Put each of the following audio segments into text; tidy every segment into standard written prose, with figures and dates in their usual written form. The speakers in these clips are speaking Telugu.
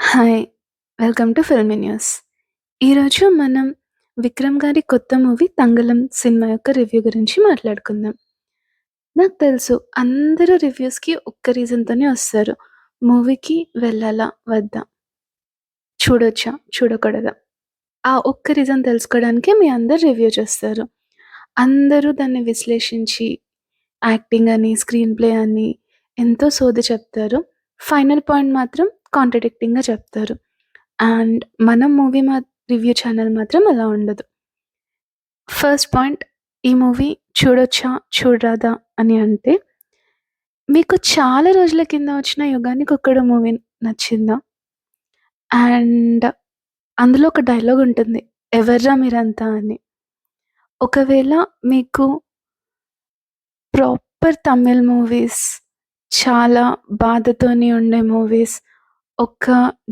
Hi! Welcome to filmy news. ఈరోజు మనం 'విక్రమ్' గారి కొత్త మూవీ 'తంగలం' సినిమా యొక్క రివ్యూ గురించి మాట్లాడుకుందాం. నాకు తెలుసు అందరూ రివ్యూస్‌కి ఒక్క రీజన్‌తోనే వస్తారు. మూవీకి వెళ్ళాలా? వద్దా? చూడొచ్చా? చూడకూడదా? ఆ ఒక్క రీజన్ తెలుసుకోవడానికే మీ అందరూ రివ్యూ చూస్తారు. అందరూ దాన్ని విశ్లేషించి యాక్టింగ్ అని, స్క్రీన్ ప్లే అని ఎంతో సోది చెప్తారు. ఫైనల్ పాయింట్ మాత్రం కాంట్రడిక్టింగ్‌గా చెప్తారు. అండ్ మన మూవీ రివ్యూ ఛానల్ మాత్రం అలా ఉండదు. ఫస్ట్ పాయింట్, ఈ మూవీ చూడొచ్చా? చూడరాదా? అని అంటే, మీకు చాలా రోజుల కింద వచ్చిన 'యుగానికొక్కడు' మూవీ నచ్చిందా? అండ్ అందులో ఒక డైలాగ్ ఉంటుంది. ఎవర్రా మీరంతా అని. ఒకవేళ మీకు ప్రాపర్ తమిళ్ మూవీస్, చాలా బాధతోని ఉండే మూవీస్, ఒక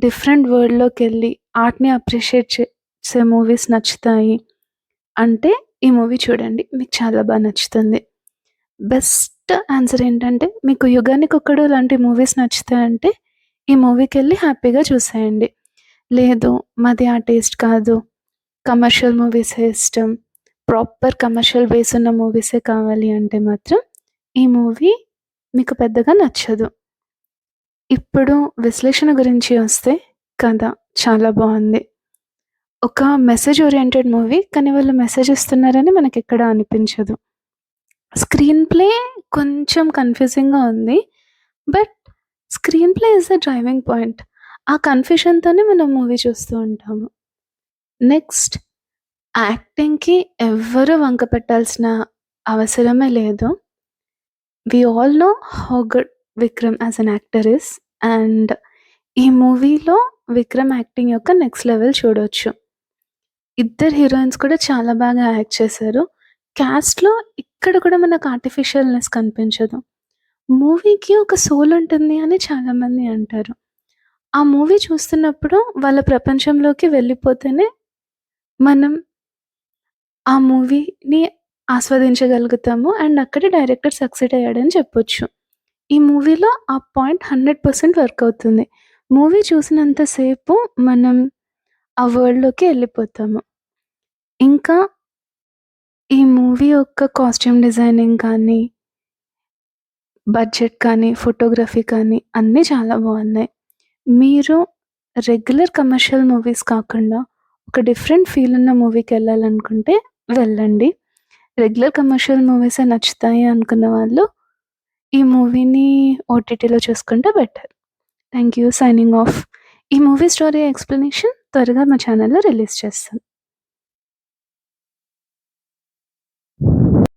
డిఫరెంట్ వరల్డ్‌లోకెళ్ళి ఆర్ట్‌ని అప్రిషియేట్ చేసే మూవీస్ నచ్చుతాయి అంటే, ఈ మూవీ చూడండి. మీకు చాలా నచ్చుతుంది. బెస్ట్ ఆన్సర్ ఏంటంటే, మీకు 'యుగానికొక్కడు' లాంటి మూవీస్ నచ్చుతాయంటే, ఈ మూవీకెళ్ళి హ్యాపీగా చూసేయండి. లేదు మాది ఆ టేస్ట్ కాదు, కమర్షియల్ మూవీసే ఇష్టం, ప్రాపర్ కమర్షియల్ బేస్ ఉన్న మూవీసే కావాలి అంటే మాత్రం, ఈ మూవీ మీకు పెద్దగా నచ్చదు. ఇప్పుడు విశ్లేషణ గురించి వస్తే, కథ చాలా బావుంది. ఒక మెసేజ్ ఓరియెంటెడ్ మూవీ. కానీ వాళ్ళు మెసేజ్ ఇస్తున్నారని మనకెక్కడ అనిపించదు. స్క్రీన్ ప్లే కొంచెం కన్‌ఫ్యూజింగ్‌గా ఉంది. But screen play is the driving point. ఆ కన్‌ఫ్యూషన్‌తోనే మనం మూవీ చూస్తూ ఉంటాము. నెక్స్ట్, యాక్టింగ్‌కి ఎవ్వరు వంక పెట్టాల్సిన అవసరమే లేదు. We all know how good Vikram as an actor is. And ఈ మూవీలో విక్రమ్ యాక్టింగ్ యొక్క నెక్స్ట్ లెవెల్ చూడొచ్చు. ఇద్దరు హీరోయిన్స్ కూడా చాలా బాగా యాక్ట్ చేశారు. క్యాస్ట్‌లో ఇక్కడ కూడా మనకు ఆర్టిఫిషియల్‌నెస్ కనిపించదు. మూవీకి ఒక సోల్ ఉంటుంది అని చాలామంది అంటారు. ఆ మూవీ చూస్తున్నప్పుడు వాళ్ళ ప్రపంచంలోకి వెళ్ళిపోతేనే మనం ఆ మూవీని ఆస్వాదించగలుగుతాము. అండ్ అక్కడే డైరెక్టర్ సక్సీడ్ అయ్యాడని చెప్పొచ్చు. ఈ మూవీలో ఆ పాయింట్ 100% వర్క్ అవుతుంది. మూవీ చూసినంత సేపు మనం ఆ వరల్డ్‌లోకి ఎళ్ళిపోతాము. ఇంకా ఈ మూవీ యొక్క కాస్ట్యూమ్ డిజైనింగ్ కానీ, బడ్జెట్ కానీ, ఫోటోగ్రఫీ కానీ అన్నీ చాలా బావున్నాయి. మీరు రెగ్యులర్ కమర్షియల్ మూవీస్ కాకుండా ఒక డిఫరెంట్ ఫీల్ ఉన్న మూవీకెళ్ళాలనుకుంటే వెళ్ళండి. రెగ్యులర్ కమర్షియల్ మూవీసే నచ్చుతాయి అనుకున్న వాళ్ళు ఈ మూవీని ఓటీటీలో చూసుకుంటే better. Thank you. Signing off. ఈ మూవీ స్టోరీ ఎక్స్‌ప్లనేషన్ త్వరగా మా ఛానెల్‌లో రిలీజ్ చేస్తాను.